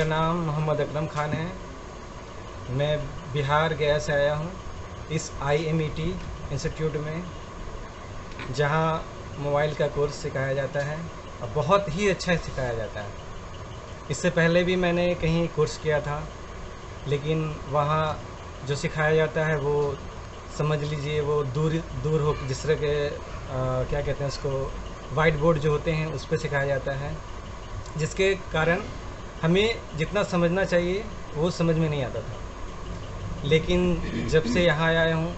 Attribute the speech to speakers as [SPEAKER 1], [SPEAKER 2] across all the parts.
[SPEAKER 1] नाम मोहम्मद अकरम खान है। मैं बिहार गया से आया हूँ इस IMET इंस्टीट्यूट में, जहाँ मोबाइल का कोर्स सिखाया जाता है और बहुत ही अच्छा सिखाया जाता है। इससे पहले भी मैंने कहीं कोर्स किया था, लेकिन वहाँ जो सिखाया जाता है वो समझ लीजिए वो दूर दूर हो, जिस तरह के क्या कहते हैं उसको, वाइट बोर्ड जो होते हैं उस पर सिखाया जाता है, जिसके कारण हमें जितना समझना चाहिए वो समझ में नहीं आता था। लेकिन जब से यहाँ आया हूँ,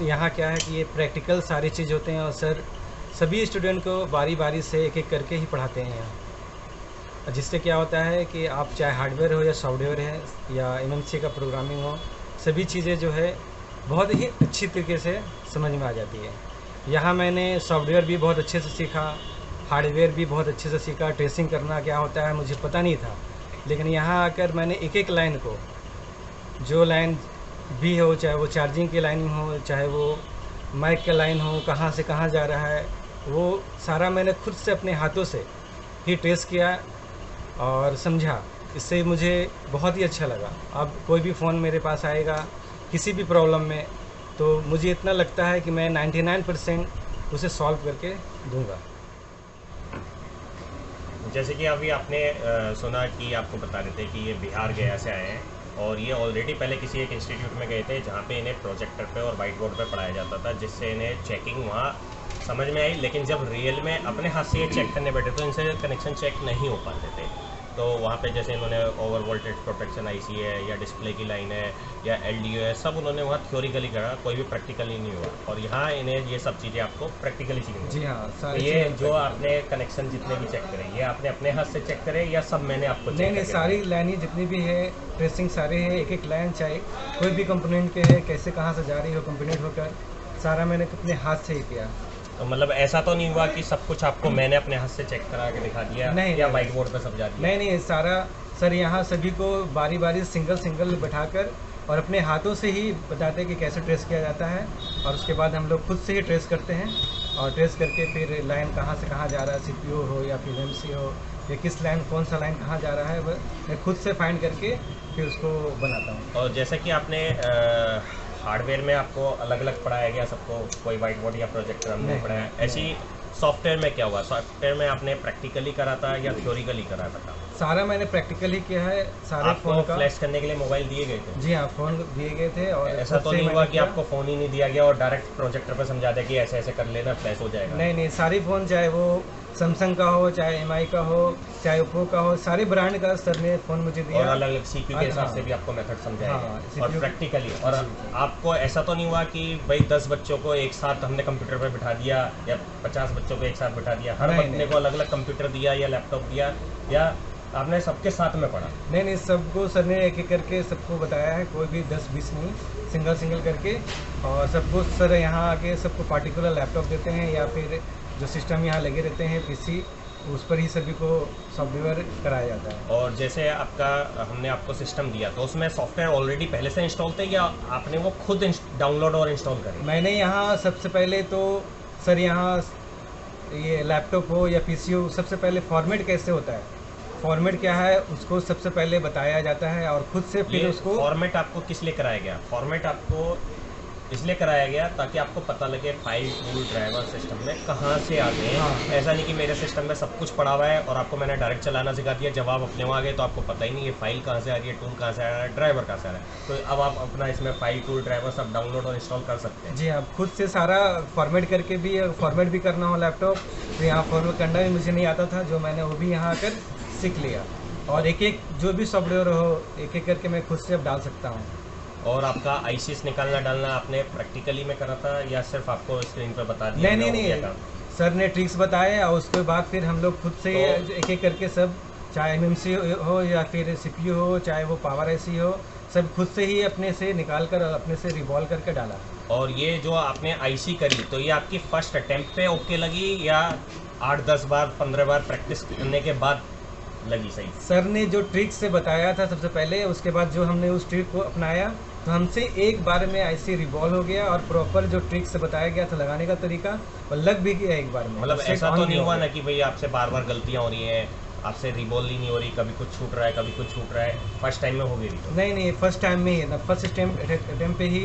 [SPEAKER 1] यहाँ क्या है कि ये प्रैक्टिकल सारी चीज़ होते हैं और सर सभी स्टूडेंट को बारी बारी से एक एक करके ही पढ़ाते हैं यहाँ। जिससे क्या होता है कि आप चाहे हार्डवेयर हो या सॉफ्टवेयर है या MMC का प्रोग्रामिंग हो, सभी चीज़ें जो है बहुत ही अच्छी तरीके से समझ में आ जाती है। यहाँ मैंने सॉफ्टवेयर भी बहुत अच्छे से सीखा, हार्डवेयर भी बहुत अच्छे से सीखा। ट्रेसिंग करना क्या होता है मुझे पता नहीं था, लेकिन यहाँ आकर मैंने एक एक लाइन को, जो लाइन भी हो, चाहे वो चार्जिंग की लाइन हो, चाहे वो माइक का लाइन हो, कहाँ से कहाँ जा रहा है, वो सारा मैंने खुद से अपने हाथों से ही ट्रेस किया और समझा। इससे मुझे बहुत ही अच्छा लगा। अब कोई भी फ़ोन मेरे पास आएगा किसी भी प्रॉब्लम में, तो मुझे इतना लगता है कि मैं 99% उसे सॉल्व करके दूंगा।
[SPEAKER 2] जैसे कि अभी आपने सुना कि आपको बता रहे थे कि ये बिहार गया से आए हैं और ये ऑलरेडी पहले किसी एक इंस्टीट्यूट में गए थे जहाँ पे इन्हें प्रोजेक्टर पे और वाइट बोर्ड पे पढ़ाया जाता था, जिससे इन्हें चेकिंग वहाँ समझ में आई। लेकिन जब रियल में अपने हाथ से ये चेक करने बैठे तो इनसे कनेक्शन चेक नहीं हो पाते थे। तो वहाँ पे जैसे इन्होंने ओवर वोल्टेज प्रोटेक्शन IC है या डिस्प्ले की लाइन है या LDO है, सब उन्होंने वहाँ थ्योरिकली करा, कोई भी प्रैक्टिकली नहीं हुआ। और यहाँ इन्हें ये सब चीज़ें आपको प्रैक्टिकली सीखनी।
[SPEAKER 1] जी हाँ,
[SPEAKER 2] तो ये जो आपने कनेक्शन जितने भी चेक करे, ये आपने अपने हाथ से चेक करे या सब मैंने आपको चेक?
[SPEAKER 1] नहीं, सारी लाइनें जितनी भी है, ट्रेसिंग सारे है, एक एक लाइन चाहे कोई भी कंपोनेंट के है, कैसे कहाँ से जा रही हो कंपोनेंट होकर, सारा मैंने अपने हाथ से ही किया।
[SPEAKER 2] तो मतलब ऐसा तो नहीं हुआ कि सब कुछ आपको मैंने अपने हाथ से चेक करा के दिखा दिया?
[SPEAKER 1] नहीं,
[SPEAKER 2] या व्हाइट बोर्ड पे समझा दिया?
[SPEAKER 1] नहीं, सारा सर यहाँ सभी को बारी बारी सिंगल सिंगल बैठाकर और अपने हाथों से ही बताते हैं कि कैसे ट्रेस किया जाता है, और उसके बाद हम लोग खुद से ही ट्रेस करते हैं और ट्रेस करके फिर लाइन कहाँ से कहाँ जा रहा है, CPU हो या फिर MC हो, या किस लाइन कौन सा लाइन कहाँ जा रहा है, वह मैं खुद से फाइंड करके फिर उसको बनाता हूँ।
[SPEAKER 2] और जैसा कि आपने हार्डवेयर में आपको अलग अलग पढ़ाया गया सबको, कोई वाइट बोर्ड या प्रोजेक्टर हमने पढ़ाया, ऐसी सॉफ्टवेयर में क्या हुआ? सॉफ्टवेयर में आपने प्रैक्टिकली करा था या थ्योरिकली करा था?
[SPEAKER 1] सारा मैंने प्रैक्टिकली किया है। सारे
[SPEAKER 2] आपको
[SPEAKER 1] फ़ोन का
[SPEAKER 2] फ्लैश करने के लिए मोबाइल दिए गए थे?
[SPEAKER 1] जी हाँ, फ़ोन दिए गए थे। और
[SPEAKER 2] ऐसा तो नहीं हुआ कि आपको फ़ोन ही नहीं दिया गया और डायरेक्ट प्रोजेक्टर पर समझा दिया कि ऐसे ऐसे कर लेना, फ्लैश हो जाएगा?
[SPEAKER 1] नहीं, सारी फ़ोन, चाहे वो सैमसंग का हो, चाहे MI का हो, चाहे ओप्पो का हो, सारे ब्रांड का सर ने फ़ोन मुझे दिया।
[SPEAKER 2] और अलग अलग CPU के हिसाब से भी आपको मेथड समझाया गया और प्रैक्टिकली। और आपको ऐसा तो नहीं हुआ कि भाई 10 बच्चों को एक साथ हमने कंप्यूटर पे बिठा दिया या 50 बच्चों को एक साथ बिठा दिया, हर बच्चे को अलग अलग कंप्यूटर दिया या लैपटॉप दिया, या आपने सबके साथ में पढ़ा?
[SPEAKER 1] नहीं, सबको सर ने एक एक करके सबको बताया है, कोई भी 10-20 नहीं, सिंगल करके। और सबको सर यहाँ आके सबको पार्टिकुलर लैपटॉप देते हैं या फिर जो सिस्टम यहाँ लगे रहते हैं PC, उस पर ही सभी को सॉफ्टवेयर कराया जाता है।
[SPEAKER 2] और जैसे आपका हमने आपको सिस्टम दिया तो उसमें सॉफ्टवेयर ऑलरेडी पहले से इंस्टॉल थे या आपने वो खुद डाउनलोड और इंस्टॉल करें?
[SPEAKER 1] मैंने यहाँ सबसे पहले तो सर यहाँ ये लैपटॉप हो या PC हो, सबसे पहले फॉर्मेट कैसे होता है, फॉर्मेट क्या है, उसको सबसे पहले बताया जाता है और खुद से फिर उसको।
[SPEAKER 2] फॉर्मेट आपको किस लिए कराया गया? फॉर्मेट आपको इसलिए कराया गया ताकि आपको पता लगे फाइल टूल ड्राइवर सिस्टम में कहाँ से आते हैं।
[SPEAKER 1] हाँ।
[SPEAKER 2] ऐसा नहीं कि मेरे सिस्टम में सब कुछ पड़ा हुआ है और आपको मैंने डायरेक्ट चलाना सिखा दिया, जब आप अपने वहाँ गए तो आपको पता ही नहीं है फाइल कहाँ से आ रही है, टूल कहाँ से आ रहा है, ड्राइवर कहाँ से आ रहा है। तो अब आप अपना इसमें फाइल टूल ड्राइवर सब डाउनलोड और इंस्टॉल कर सकते हैं।
[SPEAKER 1] जी हाँ, खुद से सारा फॉर्मेट करके भी, फॉर्मेट भी करना हो लैपटॉप तो यहाँ फॉर्मेट करना भी मुझे नहीं आता था, जो मैंने वो भी यहाँ आकर सीख लिया। और एक एक जो भी सॉफ्टवेयर हो एक एक करके मैं खुद से अब डाल सकता हूँ।
[SPEAKER 2] और आपका ICs निकालना डालना आपने प्रैक्टिकली में करा था या सिर्फ आपको स्क्रीन पर बता दिया?
[SPEAKER 1] नहीं, सर ने ट्रिक्स बताए और उसके बाद फिर हम लोग खुद से एक एक करके सब, चाहे MMC हो या फिर CPU हो, चाहे वो पावर IC हो, सब खुद से ही अपने से निकाल कर अपने से रिवॉल्व करके डाला।
[SPEAKER 2] और ये जो आपने IC करी तो ये आपकी फर्स्ट अटेम्प्ट पे ओके लगी या 8-10 बार 15 बार प्रैक्टिस करने के बाद लगी सही?
[SPEAKER 1] सर ने जो ट्रिक से बताया था सबसे पहले, उसके बाद जो हमने उस ट्रिक को अपनाया तो हमसे एक बार में ऐसे रिवॉल्व हो गया और प्रॉपर जो ट्रिक से बताया गया था लगाने का तरीका, और लग भी गया एक बार में।
[SPEAKER 2] मतलब ऐसा तो नहीं हुआ ना कि भाई आपसे बार बार गलतियां हो रही हैं आपसे रिबॉल ही नहीं हो रही, कभी कुछ छूट रहा है, कभी कुछ छूट रहा है, फर्स्ट टाइम में हो गई तो?
[SPEAKER 1] नहीं, फर्स्ट टाइम में ही, फर्स्ट अटेम्प्ट पे ही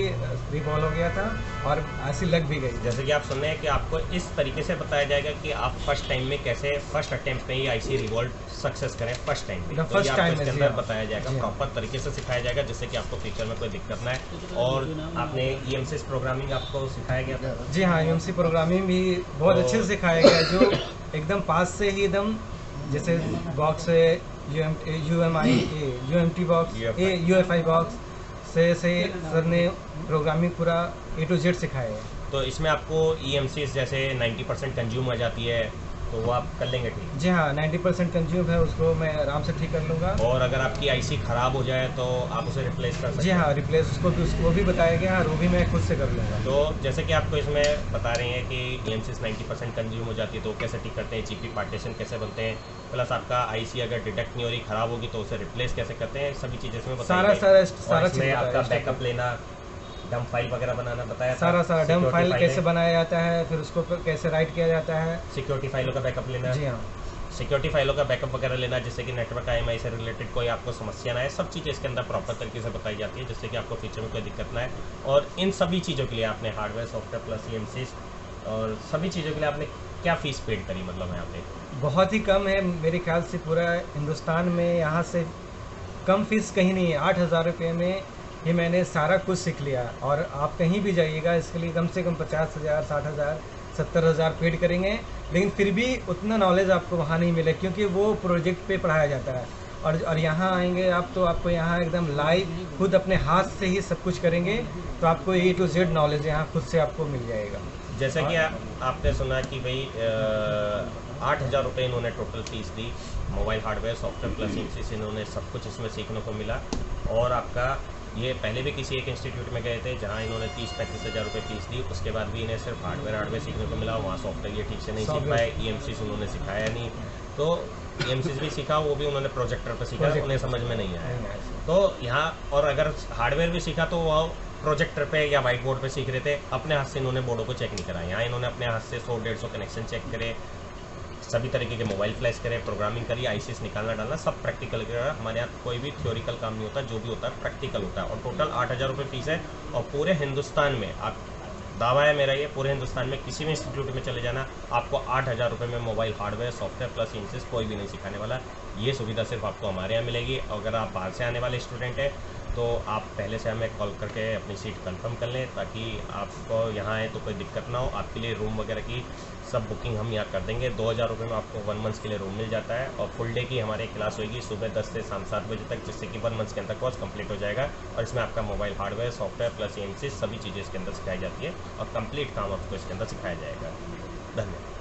[SPEAKER 1] रिवॉल्व हो गया था और ऐसी लग भी गई।
[SPEAKER 2] जैसे कि आप सुन रहे हैं कि आपको इस तरीके से बताया जाएगा कि आप फर्स्ट टाइम में कैसे फर्स्ट अटेम्प्ट में ही आईसी रिवॉल्व सक्सेस करें फर्स्ट टाइम में। तो ये आपको इसके अंदर बताया जाएगा, प्रॉपर तरीके से सिखाया जाएगा, जिससे कि आपको फ्यूचर में कोई दिक्कत ना है। और आपने EMC प्रोग्रामिंग आपको सिखाया गया था?
[SPEAKER 1] जी हाँ, EMC प्रोग्रामिंग भी बहुत अच्छे से सिखाया गया, जो एकदम पास से ही एकदम जैसे बॉक्स है UMT बॉक्स, UFI बॉक्स से सर ने प्रोग्रामिंग पूरा A to Z सिखाया है।
[SPEAKER 2] तो इसमें आपको EMC जैसे 90% कंज्यूम आ जाती है, तो वो आप कर लेंगे ठीक?
[SPEAKER 1] जी हाँ, 90% कंज्यूम है, उसको मैं आराम से ठीक कर लूँगा।
[SPEAKER 2] और अगर आपकी आईसी ख़राब हो जाए तो आप उसे रिप्लेस कर सकते हैं?
[SPEAKER 1] जी हाँ, रिप्लेस उसको भी बताया गया और वो भी मैं खुद से कर लूँगा।
[SPEAKER 2] तो जैसे कि आपको इसमें बता रहे हैं कि EMC 90% कंज्यूम हो जाती है, तो कैसे ठीक करते हैं, GP पार्टीशन कैसे बनते हैं, प्लस आपका आईसी अगर डिटेक्ट नहीं हो रही, ख़राब होगी तो उसे रिप्लेस कैसे करते हैं, सभी चीज़ें इसमें बताया
[SPEAKER 1] सारा
[SPEAKER 2] इसमें आपका बैकअप लेना, डंप फाइल वगैरह बनाना बताया,
[SPEAKER 1] सारा डंप फाइल कैसे बनाया जाता है, फिर उसको कैसे राइट किया जाता है,
[SPEAKER 2] सिक्योरिटी फाइलों का बैकअप लेना।
[SPEAKER 1] जी हाँ,
[SPEAKER 2] सिक्योरिटी फाइलों का बैकअप वगैरह लेना, जिससे कि नेटवर्क IMI से रिलेटेड कोई आपको समस्या ना है। सब चीज़ें इसके अंदर प्रॉपर तरीके से बताई जाती है, जिससे कि आपको फ्यूचर में कोई दिक्कत ना है। और इन सभी चीज़ों के लिए आपने हार्डवेयर, सॉफ्टवेयर प्लस EMC और सभी चीज़ों के लिए आपने क्या फ़ीस पेड करी, मतलब यहाँ पे?
[SPEAKER 1] बहुत ही कम है मेरे ख्याल से, पूरा हिंदुस्तान में यहाँ से कम फीस कहीं नहीं है। 8,000 रुपये में ही मैंने सारा कुछ सीख लिया। और आप कहीं भी जाइएगा इसके लिए कम से कम 50,000, 60,000, 70,000 पेड करेंगे, लेकिन फिर भी उतना नॉलेज आपको वहाँ नहीं मिले, क्योंकि वो प्रोजेक्ट पे पढ़ाया जाता है। और यहाँ आएंगे आप तो आपको यहाँ एकदम लाइव खुद अपने हाथ से ही सब कुछ करेंगे, तो आपको A to Z नॉलेज यहाँ खुद से आपको मिल जाएगा।
[SPEAKER 2] जैसे कि आपने सुना कि भाई 8,000 रुपये इन्होंने टोटल फीस दी, mobile hardware, software plus EMC से इन्होंने सब कुछ इसमें सीखने को मिला। और आपका ये पहले भी किसी एक इंस्टीट्यूट में गए थे जहाँ इन्होंने 30-35 हज़ार रुपये फीस दी, उसके बाद भी इन्हें सिर्फ हार्डवेयर सीखने को मिला, वहाँ सॉफ्टवेयर ये ठीक से नहीं सीख पाए, EMC उन्होंने सिखाया नहीं। तो EMC भी सीखा, वो भी उन्होंने प्रोजेक्टर पर सीखा, उन्हें समझ में नहीं आया। तो यहाँ और अगर हार्डवेयर भी सीखा तो वो प्रोजेक्टर पे या वाइट बोर्ड पे सीख रहे थे, अपने हाथ से इन्होंने बोर्डों को चेक नहीं करा। यहाँ इन्होंने अपने हाथ से 100-150 कनेक्शन चेक करे, सभी तरीके के मोबाइल फ्लैश करें, प्रोग्रामिंग करिए, आईसीस निकालना डालना सब प्रैक्टिकल करेगा। हमारे यहाँ कोई भी थ्योरिकल काम नहीं होता, जो भी होता है प्रैक्टिकल होता है। और टोटल 8,000 रुपये फीस है। और पूरे हिंदुस्तान में, आप दावा है मेरा ये, पूरे हिंदुस्तान में किसी भी इंस्टीट्यूट में चले जाना, आपको 8,000 रुपये में mobile hardware, software plus EMC कोई भी नहीं सिखाने वाला। ये सुविधा सिर्फ आपको हमारे यहाँ मिलेगी। अगर आप बाहर से आने वाले स्टूडेंट हैं तो आप पहले से हमें कॉल करके अपनी सीट कंफर्म कर लें, ताकि आपको यहाँ आए तो कोई दिक्कत ना हो। आपके लिए रूम वगैरह की सब बुकिंग हम यहाँ कर देंगे। 2,000 रुपये में आपको 1 मंथ के लिए रूम मिल जाता है। और फुल डे की हमारी क्लास होगी सुबह 10 से शाम 7 बजे तक, जिससे कि 1 मंथ के अंदर कोर्स कंप्लीट हो जाएगा। और इसमें आपका mobile hardware, software plus EMC सभी चीज़ें इसके अंदर सिखाई जाती है और कंप्लीट काम आपको इसके अंदर सिखाया जाएगा। धन्यवाद।